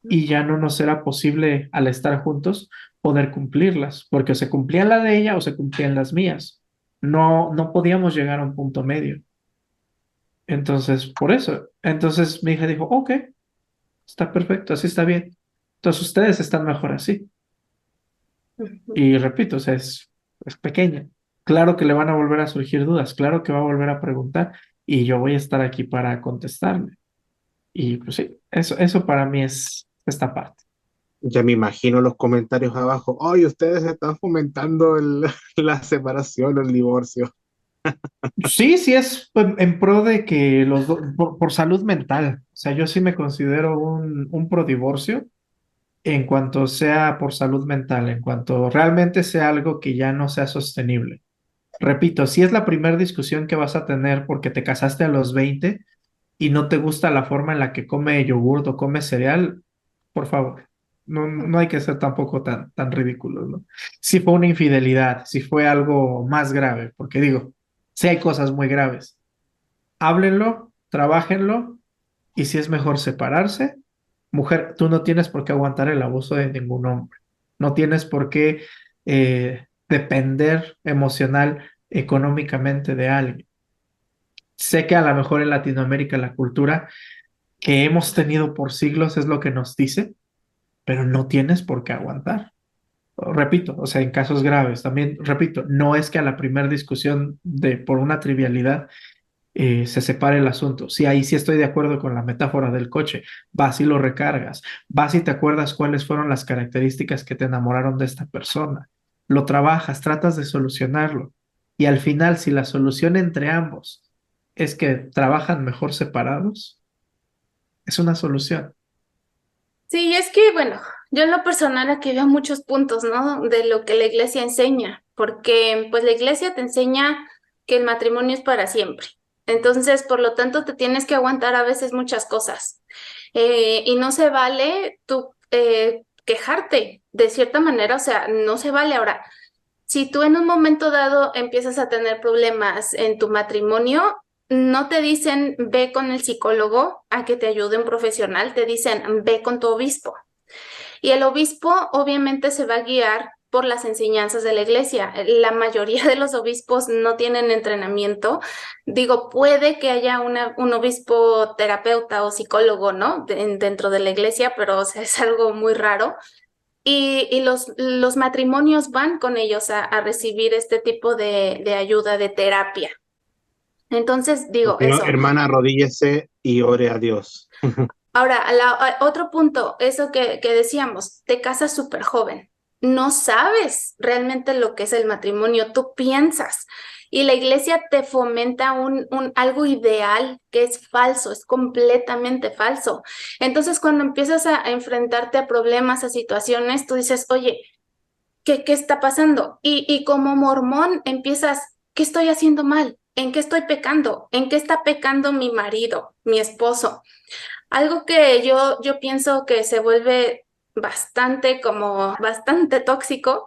Speaker 3: y ya no nos era posible al estar juntos poder cumplirlas, porque o se cumplía la de ella o se cumplían las mías. No podíamos llegar a un punto medio. Entonces, por eso. Entonces mi hija dijo, ok, está perfecto, así está bien. Entonces ustedes están mejor así.
Speaker 1: Ujú.
Speaker 3: Y repito, o sea, es pequeña. Claro que le van a volver a surgir dudas, claro que va a volver a preguntar y yo voy a estar aquí para contestarle. Y pues sí, eso para mí es esta parte.
Speaker 2: Ya me imagino los comentarios abajo. Oye, ustedes están fomentando la separación o el divorcio.
Speaker 3: Sí, sí es en pro de que los dos, por salud mental. O sea, yo sí me considero un pro divorcio en cuanto sea por salud mental, en cuanto realmente sea algo que ya no sea sostenible. Repito, si es la primera discusión que vas a tener porque te casaste a los 20 y no te gusta la forma en la que come yogurt o come cereal, por favor, no hay que ser tampoco tan ridículos, ¿no? Si fue una infidelidad, si fue algo más grave, porque digo, si hay cosas muy graves, háblenlo, trabájenlo y si es mejor separarse, mujer, tú no tienes por qué aguantar el abuso de ningún hombre, no tienes por qué depender emocional, económicamente de alguien. Sé que a lo mejor en Latinoamérica la cultura que hemos tenido por siglos es lo que nos dice, pero no tienes por qué aguantar. Repito, o sea, en casos graves, también, repito, no es que a la primera discusión por una trivialidad se separe el asunto. Sí, ahí sí estoy de acuerdo con la metáfora del coche. Vas y lo recargas, vas y te acuerdas cuáles fueron las características que te enamoraron de esta persona. Lo trabajas, tratas de solucionarlo. Y al final, si la solución entre ambos es que trabajan mejor separados, es una solución.
Speaker 1: Sí, es que, bueno, yo en lo personal aquí veo muchos puntos, ¿no? De lo que la iglesia enseña, porque pues la iglesia te enseña que el matrimonio es para siempre. Entonces, por lo tanto, te tienes que aguantar a veces muchas cosas. Y no se vale tú quejarte de cierta manera, o sea, no se vale ahora. Si tú en un momento dado empiezas a tener problemas en tu matrimonio, no te dicen ve con el psicólogo a que te ayude un profesional, te dicen ve con tu obispo. Y el obispo obviamente se va a guiar por las enseñanzas de la iglesia. La mayoría de los obispos no tienen entrenamiento. Digo, puede que haya un obispo terapeuta o psicólogo, ¿no? Dentro de la iglesia, pero o sea, es algo muy raro. Y los matrimonios van con ellos a recibir este tipo de ayuda, de terapia. Entonces, digo
Speaker 2: Pero,
Speaker 1: eso.
Speaker 2: hermana, arrodíllese y ore a Dios.
Speaker 1: Ahora, otro punto, eso que decíamos, te casas súper joven, no sabes realmente lo que es el matrimonio, tú piensas y la iglesia te fomenta algo ideal que es falso, es completamente falso. Entonces, cuando empiezas a enfrentarte a problemas, a situaciones, tú dices, oye, ¿qué está pasando? Y como mormón empiezas, ¿qué estoy haciendo mal? ¿En qué estoy pecando? ¿En qué está pecando mi marido, mi esposo? Algo que yo pienso que se vuelve bastante tóxico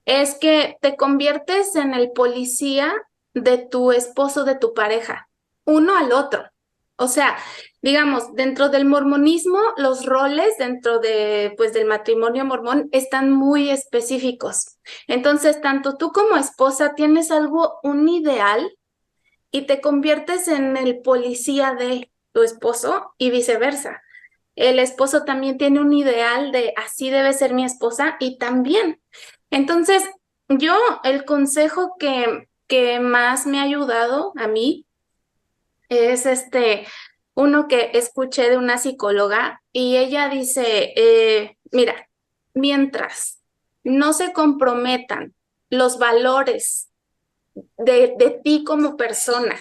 Speaker 1: es que te conviertes en el policía de tu esposo, de tu pareja, uno al otro. O sea, digamos, dentro del mormonismo, los roles dentro pues, del matrimonio mormón están muy específicos. Entonces, tanto tú como esposa tienes un ideal y te conviertes en el policía de tu esposo y viceversa. El esposo también tiene un ideal de así debe ser mi esposa y también. Entonces, yo el consejo que más me ha ayudado a mí es uno que escuché de una psicóloga y ella dice, mira, mientras no se comprometan los valores de ti como persona,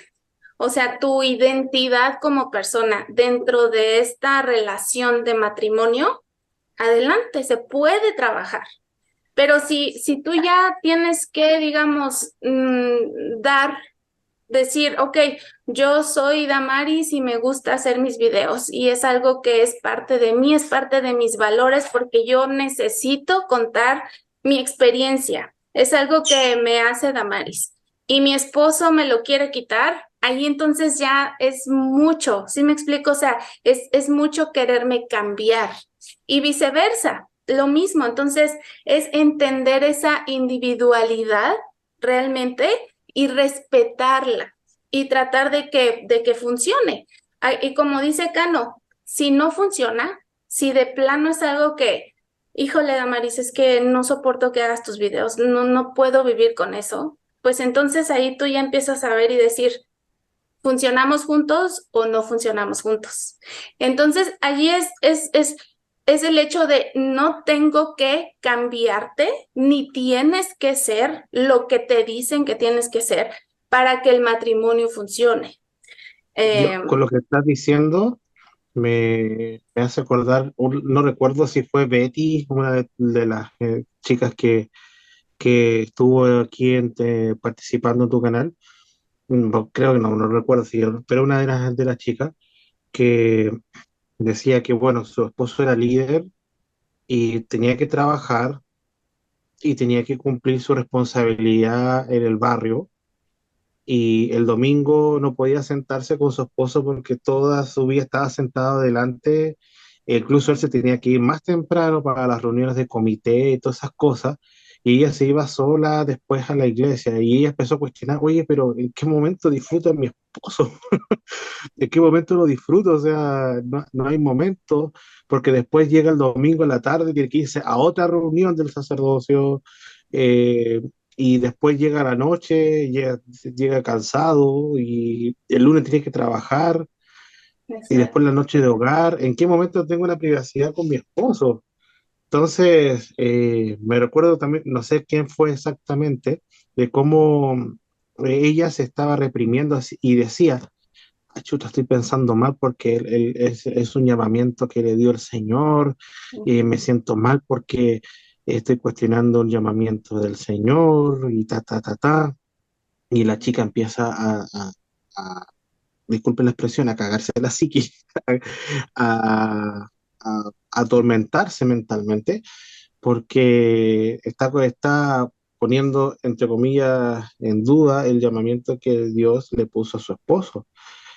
Speaker 1: o sea, tu identidad como persona dentro de esta relación de matrimonio, adelante, se puede trabajar. Pero si tú ya tienes que, digamos, decir, ok, yo soy Damaris y me gusta hacer mis videos y es algo que es parte de mí, es parte de mis valores porque yo necesito contar mi experiencia. Es algo que me hace Damaris. y mi esposo me lo quiere quitar, ahí entonces ya es mucho, ¿sí me explico? O sea, es mucho quererme cambiar y viceversa, lo mismo. Entonces, es entender esa individualidad realmente y respetarla y tratar de que funcione. Y como dice Cano, si no funciona, si de plano es algo que, híjole, Damaris, es que no soporto que hagas tus videos, no puedo vivir con eso, pues entonces ahí tú ya empiezas a ver y decir, ¿funcionamos juntos o no funcionamos juntos? Entonces allí es el hecho de no tengo que cambiarte, ni tienes que ser lo que te dicen que tienes que ser para que el matrimonio funcione.
Speaker 2: Yo,
Speaker 1: Eh,
Speaker 2: con lo que estás diciendo, me hace acordar, no recuerdo si fue Betty, una de las chicas que estuvo aquí participando en tu canal. Creo que no recuerdo si, pero una de las chicas que decía que, bueno, su esposo era líder y tenía que trabajar y tenía que cumplir su responsabilidad en el barrio, y el domingo no podía sentarse con su esposo porque toda su vida estaba sentado delante. Incluso él se tenía que ir más temprano para las reuniones de comité y todas esas cosas, y ella se iba sola después a la iglesia, y ella empezó a cuestionar, oye, pero ¿en qué momento disfruto a mi esposo? ¿En qué momento lo disfruto? O sea, no hay momento, porque después llega el domingo en la tarde, tiene que irse a otra reunión del sacerdocio, eh, y después llega la noche, llega cansado, y el lunes tiene que trabajar, y después la noche de hogar. ¿En qué momento tengo la privacidad con mi esposo? Entonces, me recuerdo también, no sé quién fue exactamente, de cómo ella se estaba reprimiendo y decía, "Ah, chuta, estoy pensando mal porque es un llamamiento que le dio el Señor, y me siento mal porque estoy cuestionando un llamamiento del Señor y ta, ta, ta, ta". Y la chica empieza a- disculpe la expresión, a cagarse la psiqui, a, a atormentarse mentalmente, porque está poniendo, entre comillas, en duda el llamamiento que Dios le puso a su esposo.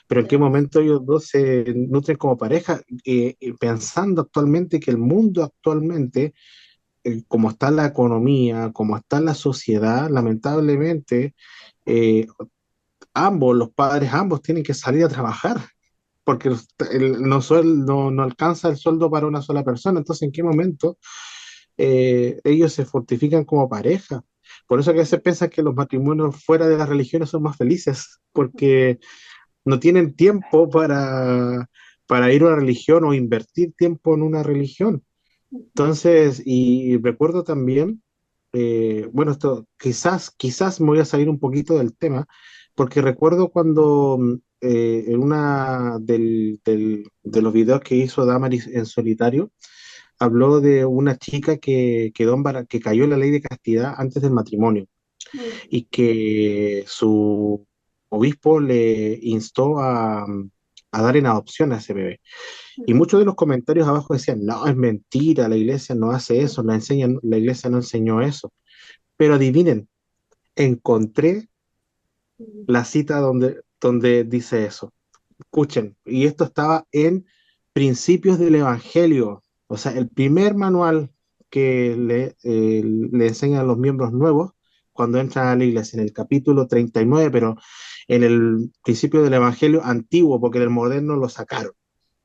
Speaker 2: Pero en qué momento ellos dos se nutren como pareja, pensando actualmente que el mundo actualmente, como está la economía, como está la sociedad, lamentablemente, eh, ambos, los padres, ambos tienen que salir a trabajar, porque no alcanza el sueldo para una sola persona. Entonces, ¿en qué momento ellos se fortifican como pareja? Por eso que a veces piensan que los matrimonios fuera de las religiones son más felices, porque no tienen tiempo para ir a una religión o invertir tiempo en una religión. Entonces, y recuerdo también, bueno, esto quizás me voy a salir un poquito del tema, porque recuerdo cuando en de los videos que hizo Damaris en solitario, habló de una chica que cayó en la ley de castidad antes del matrimonio, y que su obispo le instó a dar en adopción a ese bebé. Y muchos de los comentarios abajo decían, no, es mentira, la iglesia no hace eso, la iglesia no enseñó eso. Pero adivinen, encontré la cita donde dice eso. Escuchen, y esto estaba en Principios del Evangelio, o sea, el primer manual que le enseñan a los miembros nuevos cuando entran a la iglesia, en el capítulo 39, pero en el Principio del Evangelio antiguo, porque en el moderno lo sacaron.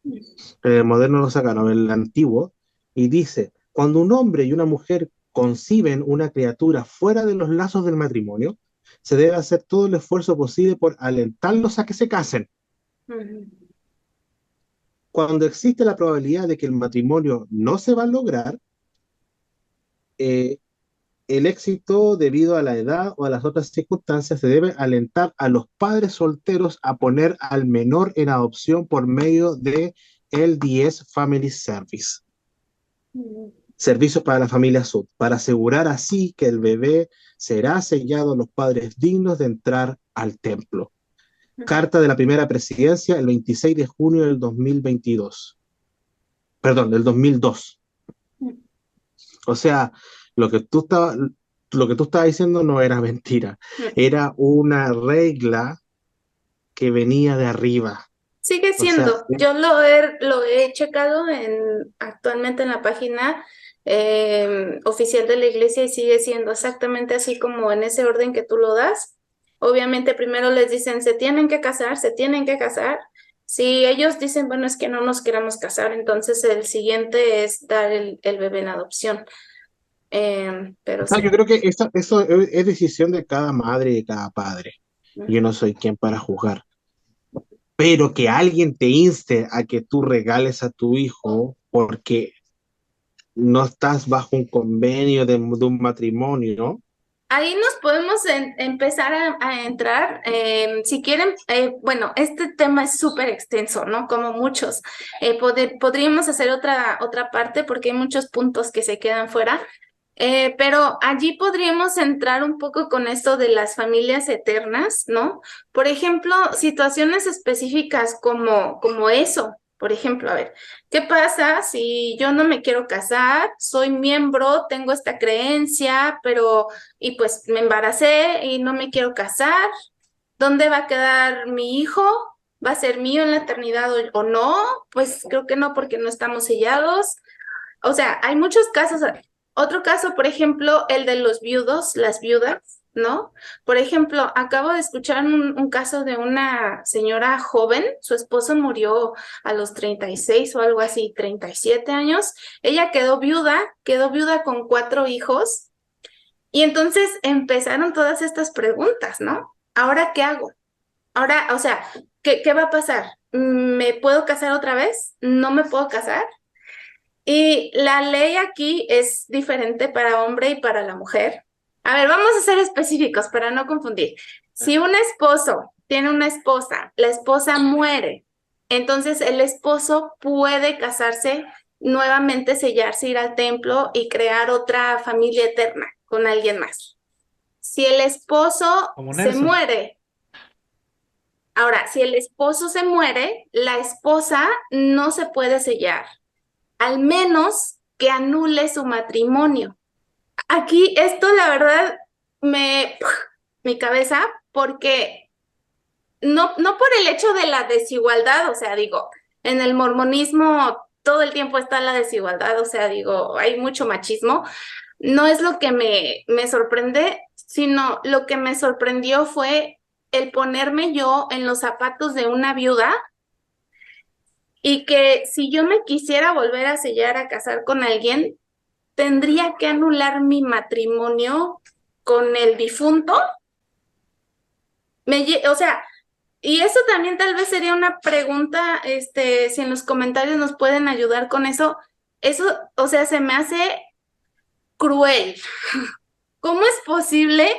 Speaker 2: En el moderno lo sacaron, en el antiguo, y dice, cuando un hombre y una mujer conciben una criatura fuera de los lazos del matrimonio, se debe hacer todo el esfuerzo posible por alentarlos a que se casen. Cuando existe la probabilidad de que el matrimonio no se va a lograr, eh, el éxito debido a la edad o a las otras circunstancias se debe alentar a los padres solteros a poner al menor en adopción por medio de el 10 Family Service, servicios para la familia Sud, para asegurar así que el bebé será sellado a los padres dignos de entrar al templo. Carta de la primera presidencia el 26 de junio del 2022. Perdón, del 2002. O sea, lo que tú estabas, lo que tú estabas diciendo no era mentira, era una regla que venía de arriba.
Speaker 1: Sigue
Speaker 2: O sea,
Speaker 1: siendo. Yo lo he checado actualmente en la página oficial de la iglesia y sigue siendo exactamente así como en ese orden que tú lo das. Obviamente primero les dicen, se tienen que casar, se tienen que casar. Si ellos dicen, bueno, es que no nos queramos casar, entonces el siguiente es dar el bebé en adopción. Pero sí.
Speaker 2: yo creo que eso es decisión de cada madre y de cada padre. Yo no soy quien para juzgar. Pero que alguien te inste a que tú regales a tu hijo porque no estás bajo un convenio de un matrimonio.
Speaker 1: Ahí nos podemos empezar a entrar. Si quieren, bueno, este tema es súper extenso, ¿no? Como muchos. Podríamos hacer otra parte porque hay muchos puntos que se quedan fuera. Pero allí podríamos entrar un poco con esto de las familias eternas, ¿no? Por ejemplo, situaciones específicas como eso. Por ejemplo, a ver, ¿qué pasa si yo no me quiero casar? Soy miembro, tengo esta creencia, pero y pues me embaracé y no me quiero casar. ¿Dónde va a quedar mi hijo? ¿Va a ser mío en la eternidad o no? Pues creo que no, porque no estamos sellados. O sea, hay muchos casos. Otro caso, por ejemplo, el de los viudos, las viudas, ¿no? Por ejemplo, acabo de escuchar un caso de una señora joven, su esposo murió a los 36 o algo así, 37 años. Ella quedó viuda con 4 hijos y entonces empezaron todas estas preguntas, ¿no? ¿Ahora qué hago? Ahora, o sea, ¿qué va a pasar? ¿Me puedo casar otra vez? ¿No me puedo casar? Y la ley aquí es diferente para hombre y para la mujer. A ver, vamos a ser específicos para no confundir. Si un esposo tiene una esposa, la esposa muere, entonces el esposo puede casarse nuevamente, sellarse, ir al templo y crear otra familia eterna con alguien más. Si el esposo
Speaker 3: Como
Speaker 1: se
Speaker 3: Nelson.
Speaker 1: muere, ahora, si el esposo se muere, la esposa no se puede sellar al menos que anule su matrimonio. Aquí esto la verdad mi cabeza porque no por el hecho de la desigualdad, o sea, digo, en el mormonismo todo el tiempo está la desigualdad, o sea, digo, hay mucho machismo. No es lo que me sorprende, sino lo que me sorprendió fue el ponerme yo en los zapatos de una viuda y que si yo me quisiera volver a sellar, a casar con alguien, tendría que anular mi matrimonio con el difunto. O sea, y eso también tal vez sería una pregunta, si en los comentarios nos pueden ayudar con eso. Eso, o sea, se me hace cruel. ¿Cómo es posible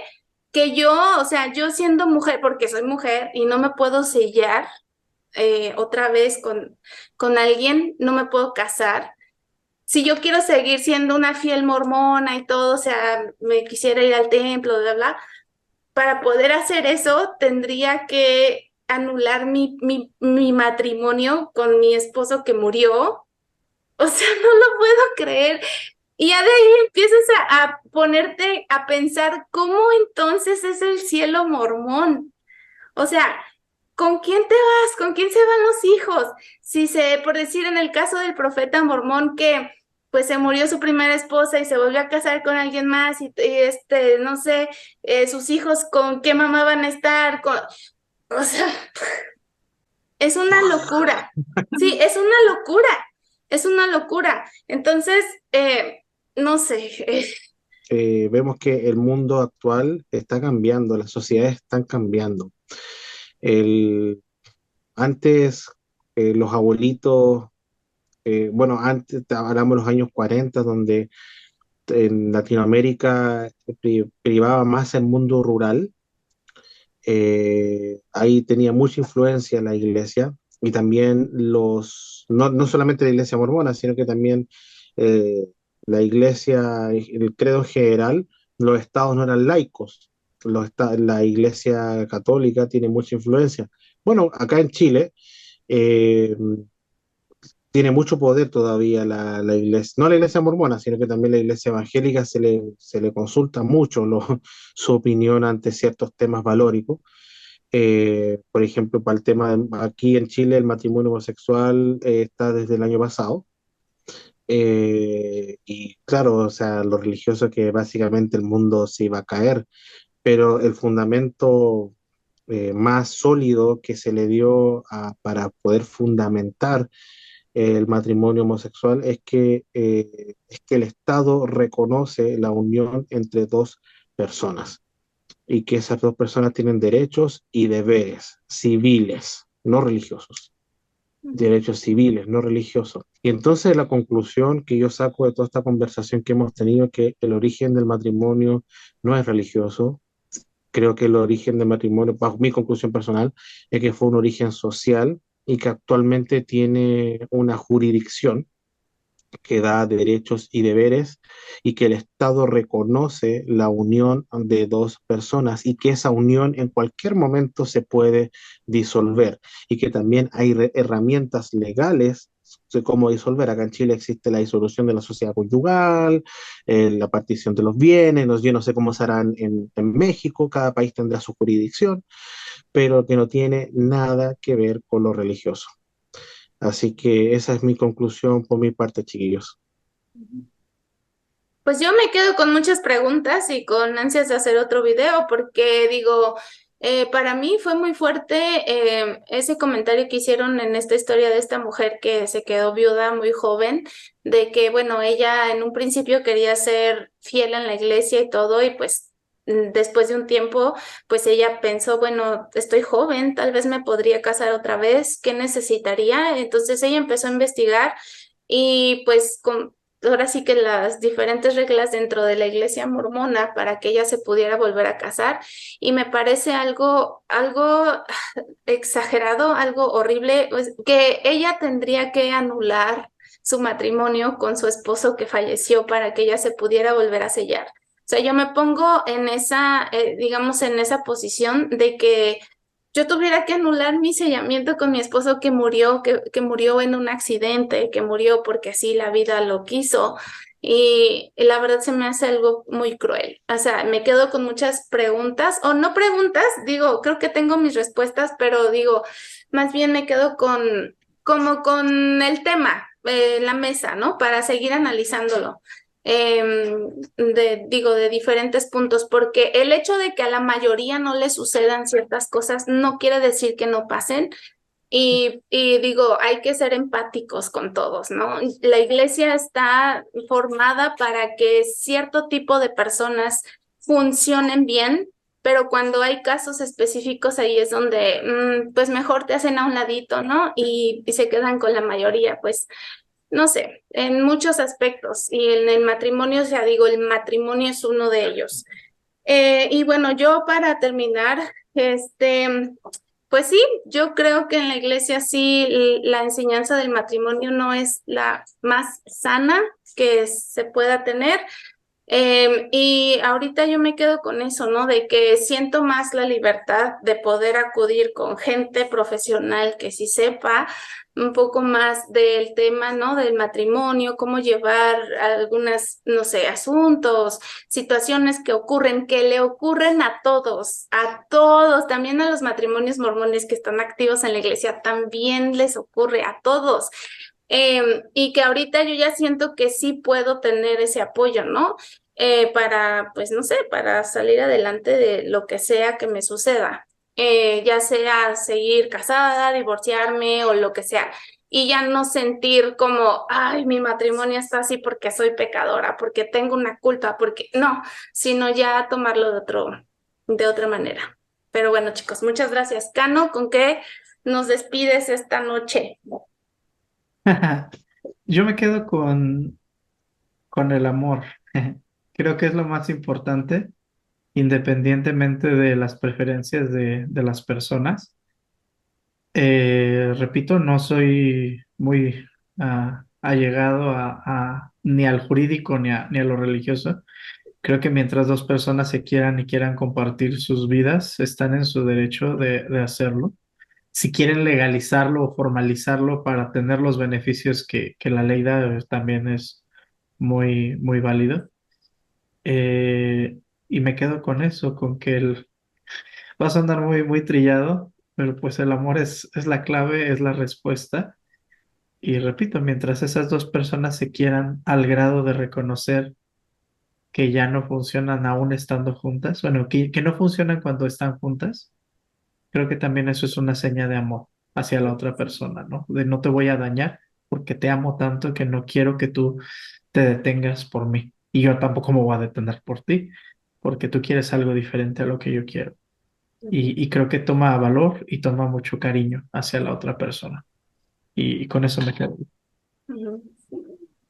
Speaker 1: que yo, o sea, yo siendo mujer, porque soy mujer y no me puedo sellar otra vez con alguien, no me puedo casar? Si yo quiero seguir siendo una fiel mormona y todo, o sea, me quisiera ir al templo, bla, bla, para poder hacer eso tendría que anular mi matrimonio con mi esposo que murió. O sea, no lo puedo creer. Y ya de ahí empiezas a ponerte a pensar cómo entonces es el cielo mormón. O sea, ¿con quién te vas? ¿Con quién se van los hijos? Si por decir en el caso del profeta mormón que pues se murió su primera esposa y se volvió a casar con alguien más y no sé, sus hijos con qué mamá van a estar, o sea, es una locura. Sí, es una locura, es una locura. Entonces, no sé,
Speaker 2: Vemos que el mundo actual está cambiando, las sociedades están cambiando. El, antes, los abuelitos, bueno, antes hablamos de los años 40, donde en Latinoamérica privaba más el mundo rural. Ahí tenía mucha influencia la iglesia y también no solamente la iglesia mormona, sino que también eh, la iglesia, el credo en general, los estados no eran laicos. La iglesia católica tiene mucha influencia. Bueno, acá en Chile, eh, tiene mucho poder todavía la iglesia, no la iglesia mormona, sino que también la iglesia evangélica se le consulta mucho su opinión ante ciertos temas valóricos. Por ejemplo, para el tema aquí en Chile, el matrimonio homosexual está desde el año pasado. Y claro, o sea, lo religioso que básicamente el mundo se iba a caer, pero el fundamento más sólido que se le dio para poder fundamentar el matrimonio homosexual es que el Estado reconoce la unión entre dos personas y que esas dos personas tienen derechos y deberes civiles, no religiosos, derechos civiles, no religiosos. Y entonces la conclusión que yo saco de toda esta conversación que hemos tenido es que el origen del matrimonio no es religioso. Creo que el origen del matrimonio, bajo mi conclusión personal, es que fue un origen social y que actualmente tiene una jurisdicción que da derechos y deberes y que el Estado reconoce la unión de dos personas y que esa unión en cualquier momento se puede disolver y que también hay herramientas legales de cómo disolver. Acá en Chile existe la disolución de la sociedad conyugal, la partición de los bienes, yo no sé cómo será en México, cada país tendrá su jurisdicción, pero que no tiene nada que ver con lo religioso. Así que esa es mi conclusión por mi parte, chiquillos.
Speaker 1: Pues yo me quedo con muchas preguntas y con ansias de hacer otro video porque digo, para mí fue muy fuerte ese comentario que hicieron en esta historia de esta mujer que se quedó viuda muy joven, de que bueno, ella en un principio quería ser fiel en la iglesia y todo y pues después de un tiempo, pues ella pensó, bueno, estoy joven, tal vez me podría casar otra vez, ¿qué necesitaría? Entonces ella empezó a investigar y pues ahora sí que las diferentes reglas dentro de la iglesia mormona para que ella se pudiera volver a casar y me parece algo exagerado, algo horrible, pues, que ella tendría que anular su matrimonio con su esposo que falleció para que ella se pudiera volver a sellar. O sea, yo me pongo en esa, digamos, en esa posición de que yo tuviera que anular mi sellamiento con mi esposo que murió en un accidente, que murió porque así la vida lo quiso. Y la verdad se me hace algo muy cruel. O sea, me quedo con muchas preguntas, o no preguntas, digo, creo que tengo mis respuestas, pero digo, más bien me quedo como con el tema, la mesa, ¿no? Para seguir analizándolo digo, de diferentes puntos, porque el hecho de que a la mayoría no le sucedan ciertas cosas no quiere decir que no pasen. Y digo, hay que ser empáticos con todos, ¿no? La iglesia está formada para que cierto tipo de personas funcionen bien, pero cuando hay casos específicos ahí es donde, pues mejor te hacen a un ladito, ¿no? Y se quedan con la mayoría, pues no sé, en muchos aspectos. Y en el matrimonio, o sea, digo, el matrimonio es uno de ellos. Y bueno, yo para terminar, pues sí, yo creo que en la iglesia sí la enseñanza del matrimonio no es la más sana que se pueda tener. Y ahorita yo me quedo con eso, ¿no? De que siento más la libertad de poder acudir con gente profesional que sí sepa un poco más del tema, ¿no? Del matrimonio, cómo llevar algunas, no sé, asuntos, situaciones que le ocurren a todos, también a los matrimonios mormones que están activos en la iglesia, también les ocurre a todos. Y que ahorita yo ya siento que sí puedo tener ese apoyo, ¿no? Para, pues no sé, para salir adelante de lo que sea que me suceda, ya sea seguir casada, divorciarme o lo que sea, y ya no sentir como, ay, mi matrimonio está así porque soy pecadora, porque tengo una culpa, porque no, sino ya tomarlo de otra manera. Pero bueno, chicos, muchas gracias. Cano, ¿con qué nos despides esta noche?
Speaker 3: Yo me quedo con el amor. Creo que es lo más importante, independientemente de las preferencias de las personas. Repito, no soy muy allegado ni al jurídico ni a lo religioso. Creo que mientras dos personas se quieran y quieran compartir sus vidas, están en su derecho de hacerlo. si quieren legalizarlo o formalizarlo para tener los beneficios que la ley da, también es muy, muy válido. Eh, y me quedo con eso, con que va a sonar muy, muy trillado, pero pues el amor es la clave, es la respuesta. Y repito, mientras esas dos personas se quieran al grado de reconocer que ya no funcionan aún estando juntas, bueno, que no funcionan cuando están juntas, creo que también eso es una seña de amor hacia la otra persona, ¿no? De no te voy a dañar porque te amo tanto que no quiero que tú te detengas por mí. Y yo tampoco me voy a detener por ti, porque tú quieres algo diferente a lo que yo quiero. Y creo que toma valor y toma mucho cariño hacia la otra persona. Y con eso me quedo.
Speaker 1: Ujú.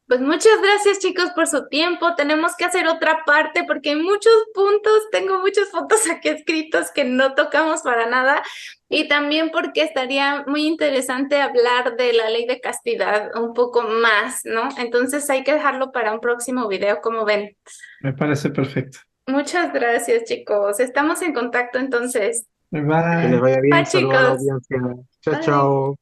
Speaker 1: Pues muchas gracias chicos por su tiempo. Tenemos que hacer otra parte porque hay muchos puntos, tengo muchos puntos aquí escritos que no tocamos para nada y también porque estaría muy interesante hablar de la ley de castidad un poco más, ¿no? Entonces hay que dejarlo para un próximo video, como ven.
Speaker 3: Me parece perfecto.
Speaker 1: Muchas gracias chicos. Estamos en contacto entonces.
Speaker 2: Que les
Speaker 3: Bye.
Speaker 2: vaya
Speaker 1: Bye
Speaker 2: bien, saludos a la
Speaker 1: chicos.
Speaker 2: audiencia. Chao,
Speaker 1: Bye.
Speaker 2: chao.